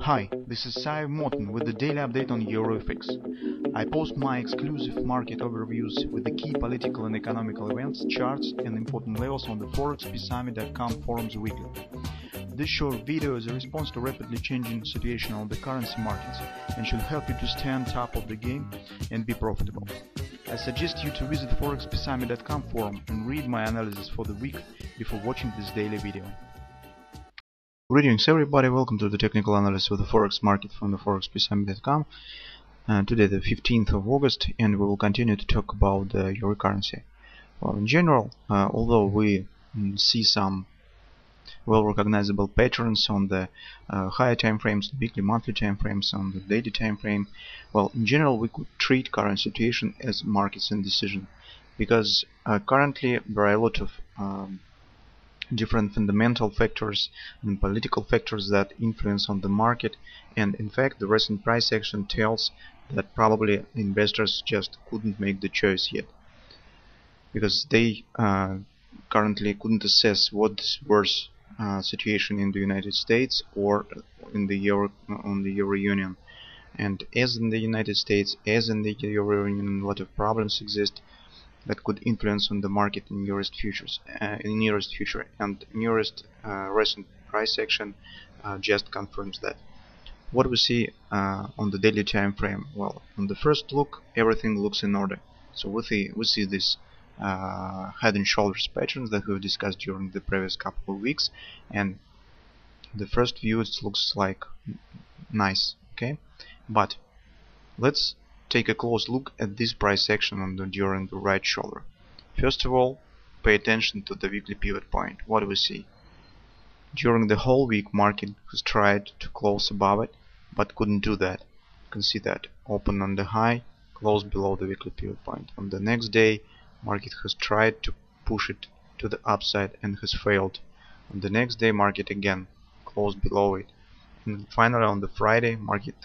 Hi, this is Sive Morten with the daily update on EURUSD. I post my exclusive market overviews with the key political and economical events, charts and important levels on the ForexPeaceArmy.com forums weekly. This short video is a response to rapidly changing situation on the currency markets and should help you to stay on top of the game and be profitable. I suggest you to visit ForexPeaceArmy.com forum and read my analysis for the week before watching this daily video. Greetings everybody, welcome to the technical analysis of the Forex market from the ForexPeaceArmy.com. Today the 15th of August, and we will continue to talk about the euro currency. Well, in general, although we see some well recognizable patterns on the higher time frames, weekly, monthly time frames, on the daily time frame, well, in general we could treat current situation as markets indecision, because currently there are a lot of different fundamental factors and political factors that influence on the market, and in fact the recent price action tells that probably investors just couldn't make the choice yet, because they currently couldn't assess what's worse situation in the United States or in the Euro Union. And as in the United States, as in the Euro Union, a lot of problems exist that could influence on the market in nearest future, and nearest recent price action just confirms that. What we see on the daily time frame, well, on the first look everything looks in order. So we see this head and shoulders patterns that we've discussed during the previous couple of weeks, and the first view it looks like nice, okay, but let's take a close look at this price action during the right shoulder. First of all, pay attention to the weekly pivot point. What do we see? During the whole week market has tried to close above it, but couldn't do that. You can see that open on the high, close below the weekly pivot point. On the next day market has tried to push it to the upside and has failed. On the next day market again closed below it, and finally on the Friday market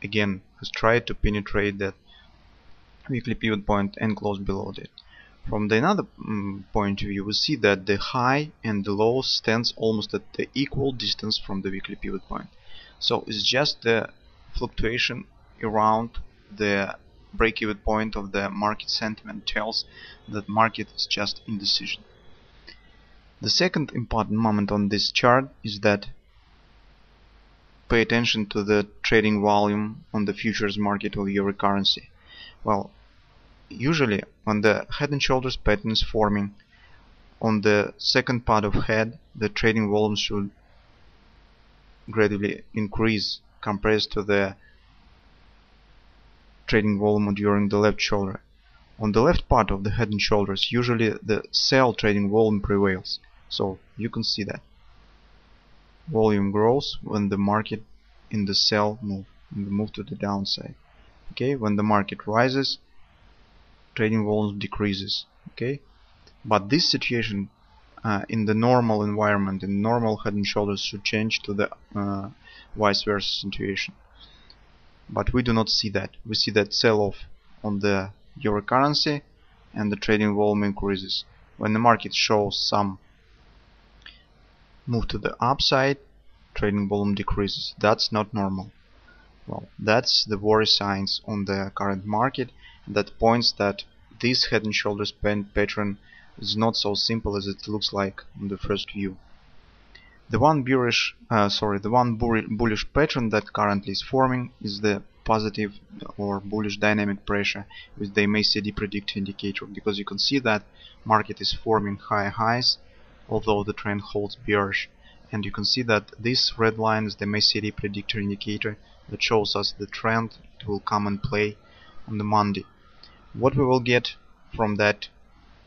again has tried to penetrate that weekly pivot point and close below it. From the another point of view, we see that the high and the low stands almost at the equal distance from the weekly pivot point. So it's just the fluctuation around the break-even point of the market sentiment tells that market is just indecision. The second important moment on this chart is that pay attention to the trading volume on the futures market of euro currency. Well, usually when the head and shoulders pattern is forming, on the second part of head the trading volume should gradually increase compared to the trading volume during the left shoulder. On the left part of the head and shoulders usually the sell trading volume prevails, so you can see that volume grows when the market in the sell move to the downside. Okay, when the market rises, trading volume decreases. Okay, but this situation in the normal environment, in normal head and shoulders, should change to the vice versa situation. But we do not see that. We see that sell-off on the euro currency and the trading volume increases. When the market shows some move to the upside, trading volume decreases. That's not normal. Well, that's the worry signs on the current market, that points that this head and shoulders pattern is not so simple as it looks like on the first view. The one bullish pattern that currently is forming is the positive or bullish dynamic pressure with the MACD predictor indicator, because you can see that market is forming high highs although the trend holds bearish, and you can see that this red line is the MACD predictor indicator that shows us the trend that will come and play on the Monday. What we will get from that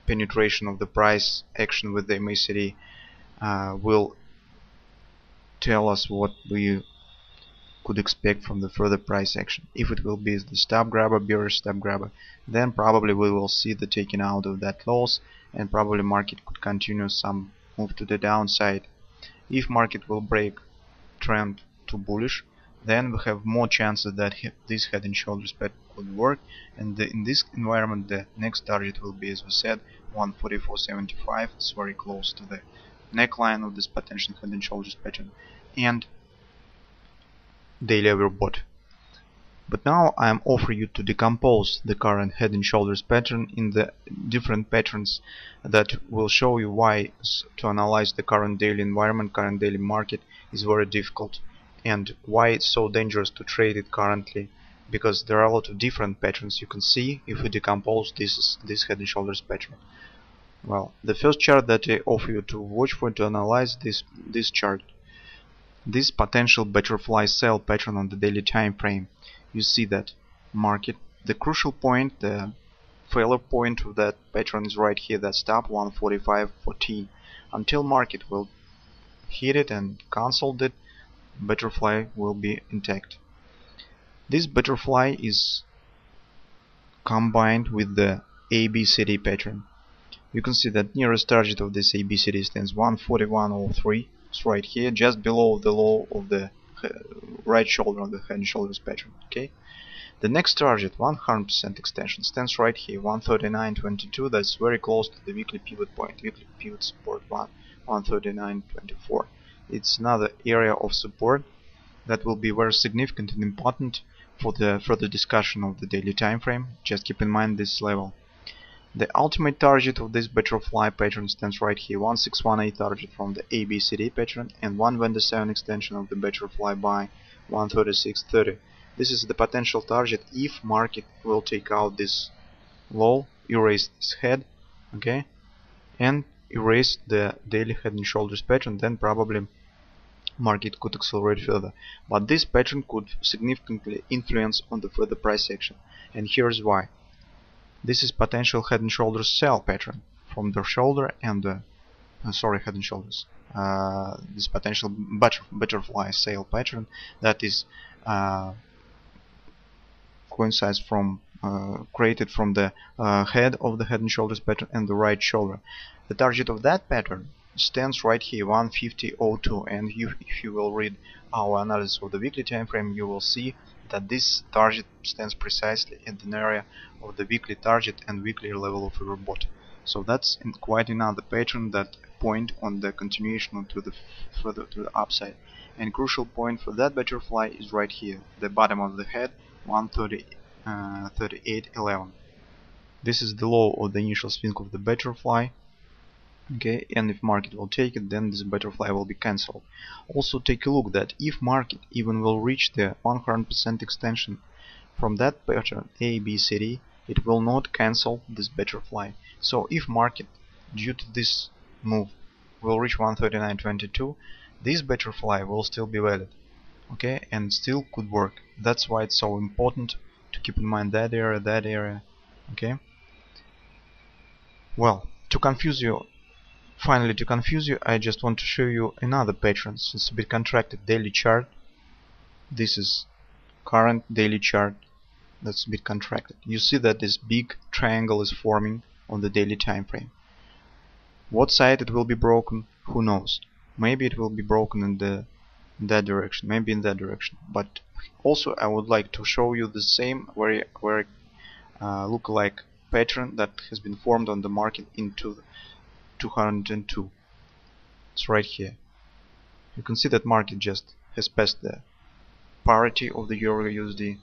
penetration of the price action with the MACD will tell us what we could expect from the further price action. If it will be the stop grabber, bearish stop grabber, then probably we will see the taking out of that loss, and probably market could continue some move to the downside. If market will break trend to bullish, then we have more chances that this head and shoulders pattern could work, and in this environment the next target will be, as we said, 144.75. It's very close to the neckline of this potential head and shoulders pattern, and daily overbought. But now I am offering you to decompose the current head and shoulders pattern in the different patterns that will show you why to analyze the current daily environment, current daily market is very difficult, and why it's so dangerous to trade it currently, because there are a lot of different patterns you can see if we decompose this head and shoulders pattern. Well, the first chart that I offer you to watch for to analyze this chart, this potential butterfly sell pattern on the daily time frame. You see that market, the crucial point, the failure point of that pattern is right here, that stop 145.14. Until market will hit it and cancel it, butterfly will be intact. This butterfly is combined with the ABCD pattern. You can see that nearest target of this ABCD stands 141.03. It's right here, just below the low of the right shoulder on the head and shoulders pattern. Okay. The next target, 100% extension, stands right here, 139.22. That's very close to the weekly pivot point, weekly pivot support 139.24. It's another area of support that will be very significant and important for the further discussion of the daily time frame. Just keep in mind this level. The ultimate target of this butterfly pattern stands right here, 1618 target from the ABCD pattern, and 127 extension of the butterfly by 136.30. This is the potential target if market will take out this low, erase this head, okay, and erase the daily head and shoulders pattern, then probably market could accelerate further. But this pattern could significantly influence on the further price action, and here's why. This is potential head and shoulders sell pattern from the shoulder and the head and shoulders. This potential butterfly sale pattern that is coincides from created from the head of the head and shoulders pattern and the right shoulder. The target of that pattern stands right here, 150.02, and if you will read our analysis of the weekly time frame, you will see that this target stands precisely in the area of the weekly target and weekly level of overbought. So that's quite another pattern that point on the continuation to the further to the upside. And crucial point for that butterfly is right here, the bottom of the head, 138.11. This is the low of the initial swing of the butterfly. Okay, and if market will take it, then this butterfly will be cancelled. Also take a look that if market even will reach the 100% extension from that pattern ABCD, it will not cancel this butterfly. So if market due to this move will reach 139.22, this butterfly will still be valid, okay, and still could work. That's why it's so important to keep in mind that area, okay. Well, finally, to confuse you, I just want to show you another pattern. It's a bit contracted daily chart. This is current daily chart that's a bit contracted. You see that this big triangle is forming on the daily time frame. What side it will be broken, who knows? Maybe it will be broken in that direction, maybe in that direction. But also I would like to show you the same very look-alike pattern that has been formed on the market into 202. It's right here. You can see that market just has passed the parity of the EURUSD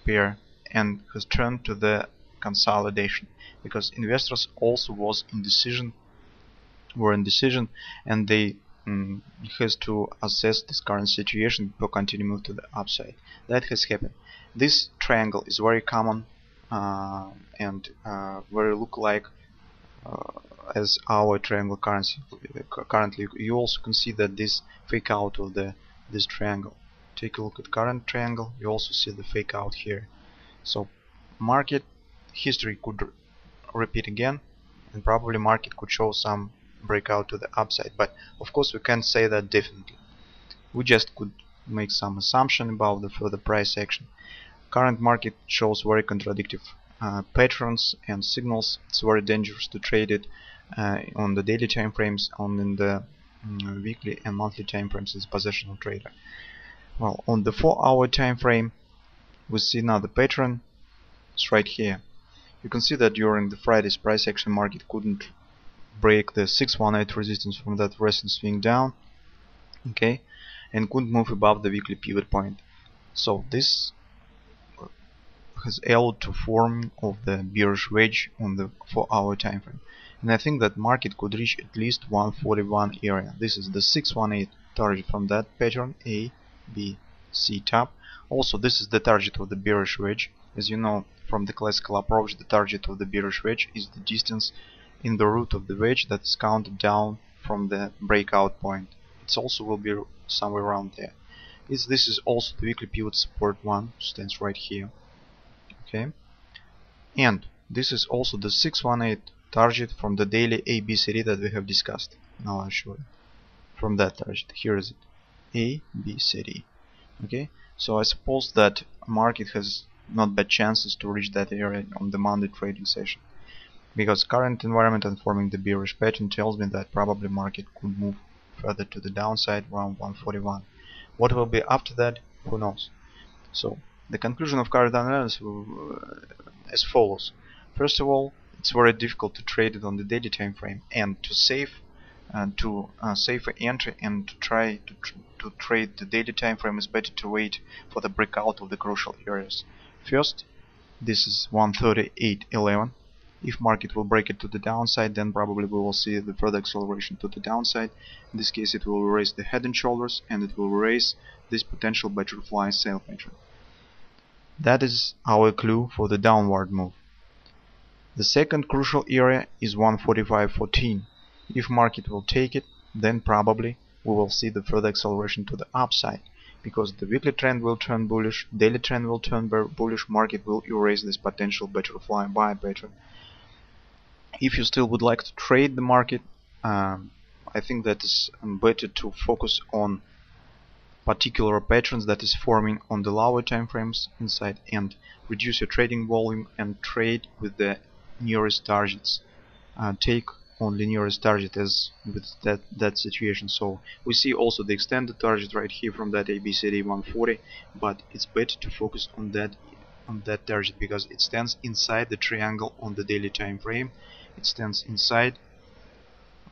pair and has turned to the consolidation, because investors also were in decision, and they has to assess this current situation before continue move to the upside. That has happened. This triangle is very common and very look-alike as our triangle currency. Currently, you also can see that this fake out of this triangle. Take a look at current triangle. You also see the fake out here. So market history could repeat again, and probably market could show some breakout to the upside. But of course, we can't say that definitely. We just could make some assumption about the further price action. Current market shows very contradictory patterns and signals. It's very dangerous to trade it on the daily time frames, in the weekly and monthly time frames as positional trader. Well, on the 4-hour time frame, we see another pattern. It's right here. You can see that during the Friday's price action, market couldn't break the 618 resistance from that recent swing down. Okay, and couldn't move above the weekly pivot point. So this has allowed to form of the bearish wedge on the 4-hour time frame. And I think that market could reach at least 141 area. This is the 618 target from that pattern, A, B, C top. Also, this is the target of the bearish wedge. As you know from the classical approach, the target of the bearish wedge is the distance in the root of the wedge that is counted down from the breakout point. It also will be somewhere around there. This is also the weekly pivot support one, stands right here. Okay, and this is also the 618 target from the daily ABCD that we have discussed. Now I'll show you from that target. Here is it, ABCD. Okay, so I suppose that market has not bad chances to reach that area on the Monday trading session, because current environment and forming the bearish pattern tells me that probably market could move further to the downside around 141. What will be after that, who knows. So the conclusion of current analysis as follows. First of all, it's very difficult to trade it on the daily time frame, and to save an entry and to try to trade the daily time frame is better to wait for the breakout of the crucial areas. First, this is 138.11. If market will break it to the downside, then probably we will see the further acceleration to the downside. In this case, it will raise the head and shoulders, and it will raise this potential butterfly sale pattern. That is our clue for the downward move. The second crucial area is 145.14. If market will take it, then probably we will see the further acceleration to the upside, because the weekly trend will turn bullish, daily trend will turn bullish, market will erase this potential butterfly buy pattern. If you still would like to trade the market, I think that it's better to focus on particular patterns that is forming on the lower time frames inside, and reduce your trading volume and trade with the nearest targets. Take only nearest target as with that situation. So we see also the extended target right here from that ABCD 140, but it's better to focus on that target because it stands inside the triangle on the daily time frame. It stands inside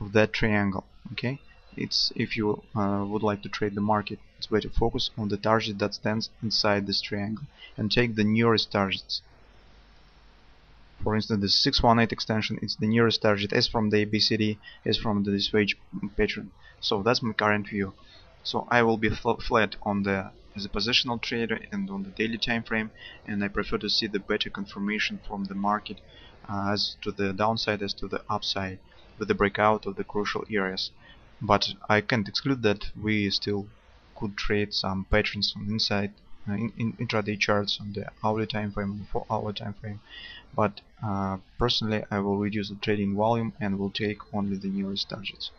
of that triangle. Okay, it's if you would like to trade the market, it's better to focus on the target that stands inside this triangle and take the nearest targets. For instance, the 618 extension is the nearest target as from the ABCD, as from this wedge pattern. So that's my current view. So I will be flat on as a positional trader and on the daily time frame, and I prefer to see the better confirmation from the market as to the downside as to the upside with the breakout of the crucial areas. But I can't exclude that we still could trade some patterns on inside in intraday charts on the hourly time frame, 4-hour time frame. But personally, I will reduce the trading volume and will take only the nearest targets.